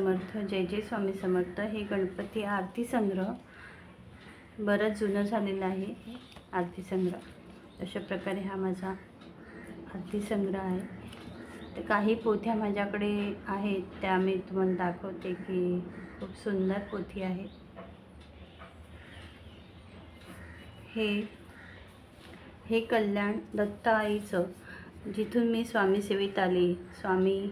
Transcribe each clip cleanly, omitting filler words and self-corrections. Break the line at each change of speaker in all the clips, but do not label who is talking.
समर्थ, जय जय स्वामी समर्थ। हे गणपती आरती संग्रह बरंच जुनं झालेलं आहे। आरती संग्रह अशा प्रकारे हा माझा आरती संग्रह आहे। तर काही पोथ्या माझ्याकडे आहेत, त्या मी तुम्हाला दाखवते की खूप सुंदर पोथी आहे। हे कल्याण दत्त आईचं, जिथून मी स्वामी सेवेत आले, स्वामी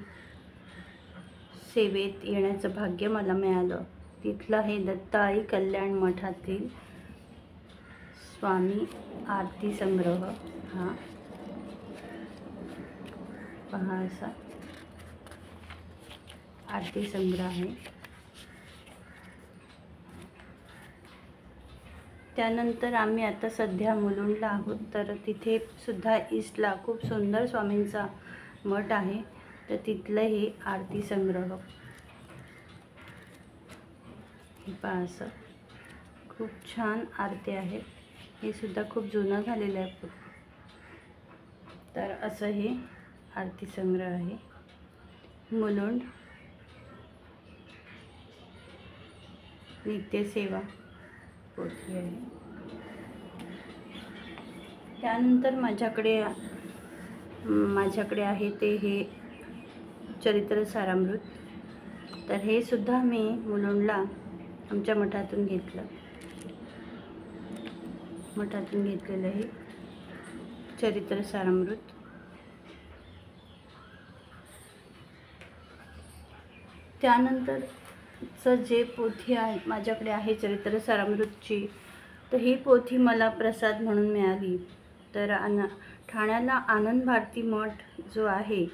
सेवेत येण्याचं भाग्य मला मिळालं, तिथलं हे दत्त आई कल्याण मठातील स्वामी आरती संग्रह। हा पहा, असा आरती संग्रह आहे। त्यानंतर आम्ही आता सध्या मुलुंडला आहोत, तर तिथे सुद्धा ईस्टला खूप सुंदर स्वामींचा मठ आहे। तर तिथलं हे आरती संग्रह पहा, असं खूप छान आरती आहे। हे सुद्धा खूप जुनं झालेलं आहे। तर असं हे आरती संग्रह आहे। मुलुंड नित्यसेवा पोथी आहे। त्यानंतर माझ्याकडे आहे ते हे चरित्र सारामृत। तर हे सुद्धा मी मुलुंडला आमच्या मठातून घेतलेलं आहे चरित्र सारामृत। त्यानंतरचं जे पोथी आहे माझ्याकडे आहे चरित्र सारामृतची, तर ही पोथी मला प्रसाद म्हणून मिळाली। तर ठाण्याला आनंद भारती मठ जो आहे,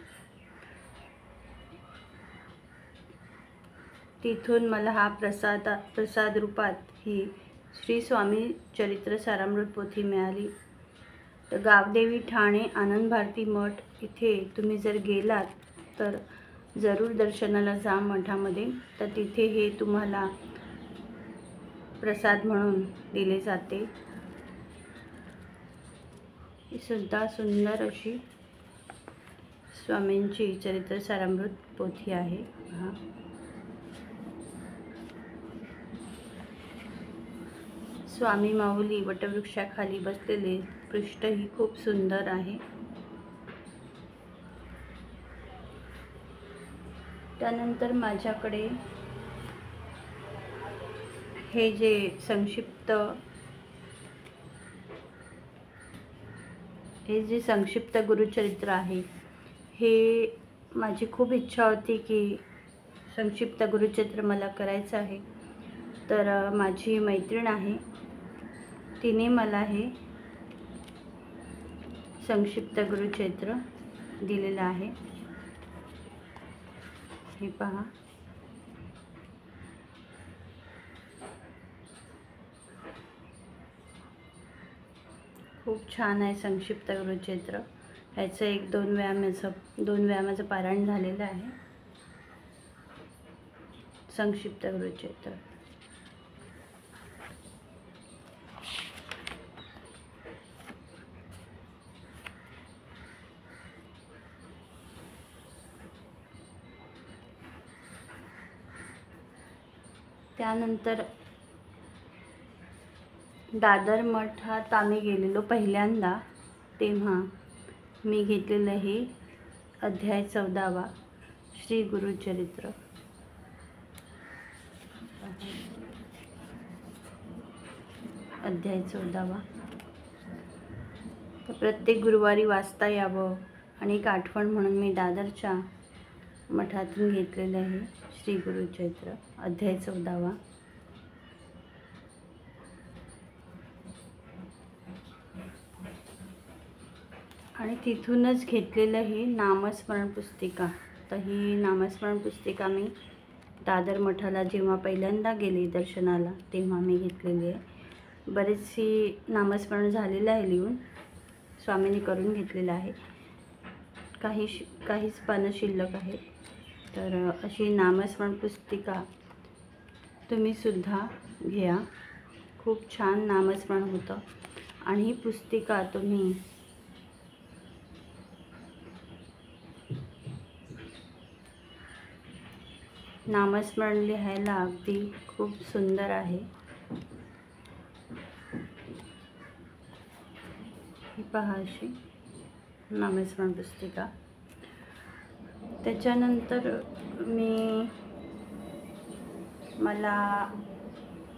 तिथून मला हा प्रसाद रूपात ही श्री स्वामी चरित्र सारामृत पोथी मिळाली। तर गावदेवी ठाणे आनंद भारती मठ इथे तुम्ही जर गेलात तर जरूर दर्शनाला जा मठामध्ये। तर तिथे हे तुम्हाला प्रसाद म्हणून दिले जाते। ही सुद्धा सुंदर अशी स्वामींची चरित्र सारामृत पोथी आहे। हा स्वामी माऊली वटवृक्षाखाली बसलेले पृष्ठ ही खूप सुंदर आहे। त्यानंतर माझ्याकडे हे जे संक्षिप्त गुरुचरित्र आहे, हे माझी खूप इच्छा होती की संक्षिप्त गुरुचरित्र मला करायचं आहे। तर माझी मैत्रीण आहे, तिने मला हे संक्षिप्त गुरुचरित्र दिलेलं आहे। हे पहा, खूप छान आहे संक्षिप्त गुरुचरित्र। ह्याचं दोन वेळा माझं पारायण झालेलं आहे संक्षिप्त गुरुचरित्र। त्यानंतर दादर मठात आम्ही गेलेलो पहिल्यांदा, तेव्हा मी घेतलेलं हे अध्याय 14वा श्री गुरुचरित्र। अध्याय 14वा प्रत्येक गुरुवारी वाचता यावं आणि एक आठवण म्हणून मी दादरच्या मठातून घेतलेलं आहे श्री गुरुचरित्र अध्याय 14वा। आणि तिथूनच घेतलेलं हे नामस्मरण पुस्तिका। तर ही नामस्मरण पुस्तिका मी दादर मठाला जेव्हा पहिल्यांदा गेले दर्शनाला, तेव्हा मी घेतलेली आहे। बरेचशी नामस्मरण झालेलं आहे लिहून, स्वामींनी करून घेतलेलं आहे। काहीच पानं शिल्लक आहेत। तर अशी नामस्मरण पुस्तिका तुम्ही सुद्धा घ्या, खूप छान नामस्मरण होतं। आणि ही पुस्तिका तुम्ही नामस्मरण लिहायला अगदी खूप सुंदर आहे। ही पहा अशी नामस्मरण पुस्तिका। त्याच्यानंतर मला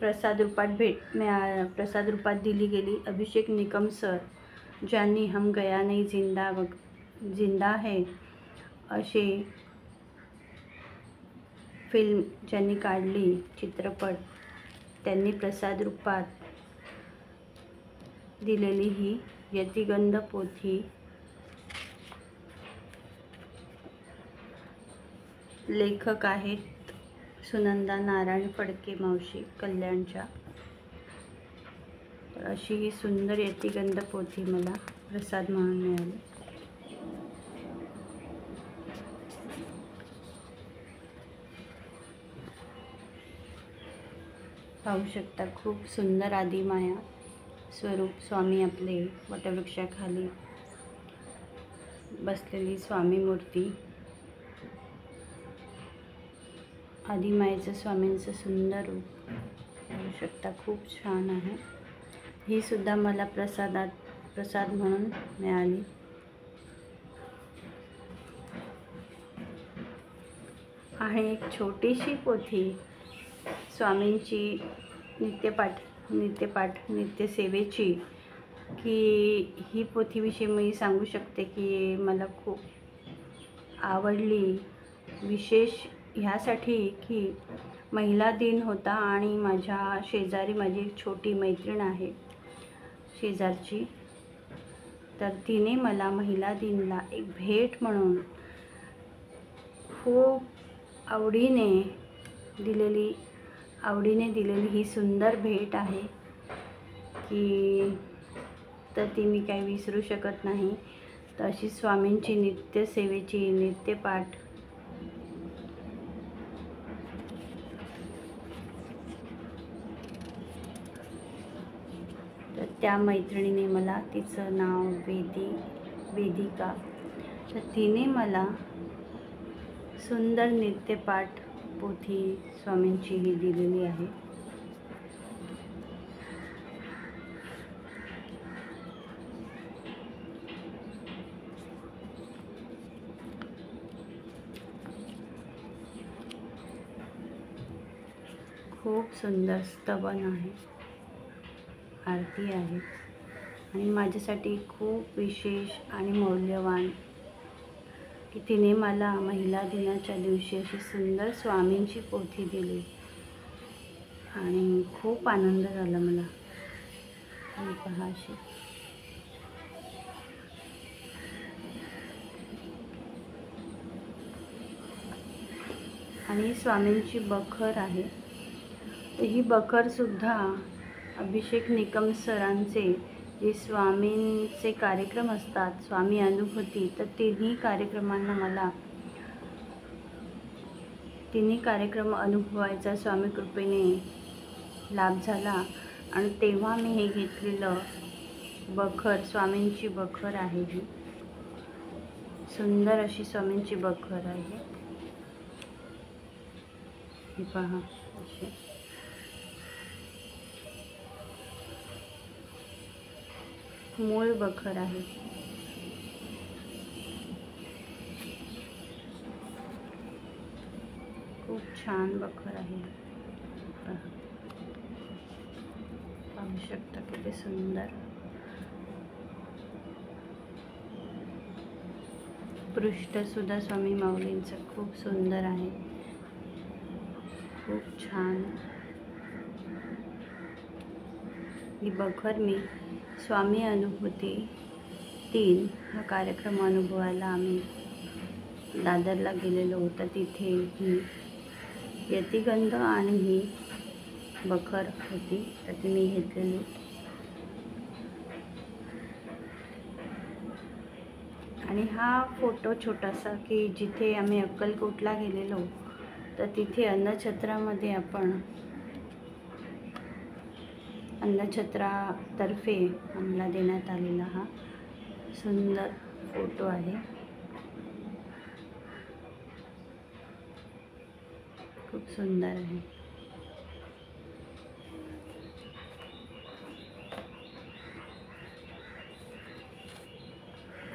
प्रसाद रूपात दिली गेली अभिषेक निकम सर, ज्यांनी हम गया नहीं जिंदा है अशी फिल्म ज्यांनी काढली, चित्रपट त्यांनी प्रसाद रूपात दिलेली ही यतिगंध पोथी लेखक आहेत सुनंदा नारायण फडके मावशी, कल्याणच्या। तर अशी ही सुंदर यतिगंध पोथी मला प्रसाद म्हणून मिळाली। पाहू शकता खूप सुंदर आदिमाया स्वरूप स्वामी आपले वटवृक्षाखाली बसलेली स्वामी मूर्ती, आदिमायेचं स्वामींचं सुंदर रूप पाहू शकता, खूप छान आहे। ही सुद्धा मला प्रसाद म्हणून मिळाली। आणि एक छोटीशी पोथी स्वामींची नित्यसेवेची, की ही पोथीविषयी मी सांगू शकते की मला खूप आवडली। विशेष ह्यासाठी की महिला दिन होता आणि माझ्या शेजारी माझी एक छोटी मैत्रीण आहे शेजारची, तर तिने मला महिला दिनला एक भेट म्हणून खूप आवडीने दिलेली ही सुंदर भेट आहे की तर ती मी काही विसरू शकत नाही। तर अशी स्वामींची नित्यसेवेची नित्यपाठ तर त्या मैत्रिणीने मला, तिचं नाव वेदिका, तर तिने मला सुंदर नित्यपाठ पोथी स्वामींची ही दिलेली आहे। खूप सुंदर स्तवन आहे, आरती आहे आणि माझ्यासाठी खूप विशेष आणि मौल्यवान की तिने मला महिला दिनाच्या दिवशी अशी सुंदर स्वामींची पोथी दिली आणि खूप आनंद झाला मला। ही पहा अशी आणि स्वामींची बखर आहे। तर ही बखर सुद्धा अभिषेक निकम सरांचे जे स्वामींचे कार्यक्रम असतात, स्वामी अनुभूती, तर तिन्ही कार्यक्रम अनुभवायचा स्वामी कृपेने लाभ झाला आणि तेव्हा मी हे घेतलेलं बखर, स्वामींची बखर आहे। ही सुंदर अशी स्वामींची बखर आहे। ही पहा अशी मूळ बखर आहे। खूप छान बखर आहे। पाहू शकता किती सुंदर। पृष्ठ सुद्धा स्वामी माऊलींचं खूप सुंदर आहे, खूप छान। ही बखर मी स्वामी अनुभूती 3 हा कार्यक्रम अनुभवायला आम्ही दादरला गेलेलो होतो। तिथे ही यतिगंध आणि ही बखर होती, तर ती मी घेतलेली। आणि हा फोटो छोटासा की जिथे आम्ही अक्कलकोटला गेलेलो, तर तिथे अन्नछत्रामध्ये अन्नछत्रातर्फे आम्हाला देण्यात आलेला हा सुंदर फोटो आहे। खूप सुंदर आहे.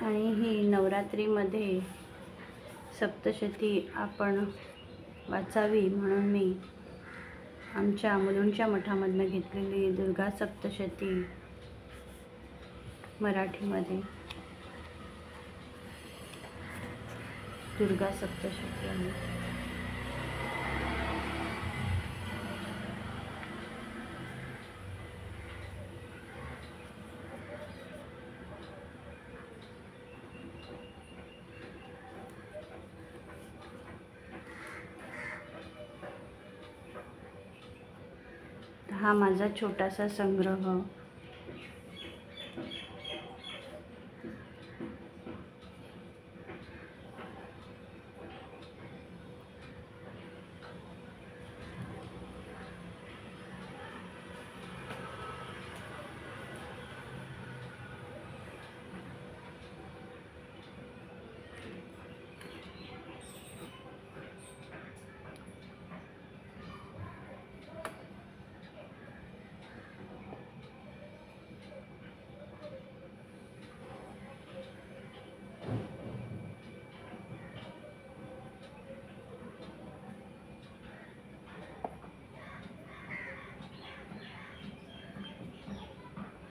आणि ही नवरात्रीमध्ये सप्तशती आपण वाचावी म्हणून मी आमच्या मुलुंडच्या मठामधनं घेतलेली दुर्गा सप्तशती मराठीमध्ये दुर्गा सप्तशती आहे. हा माझा छोटासा संग्रह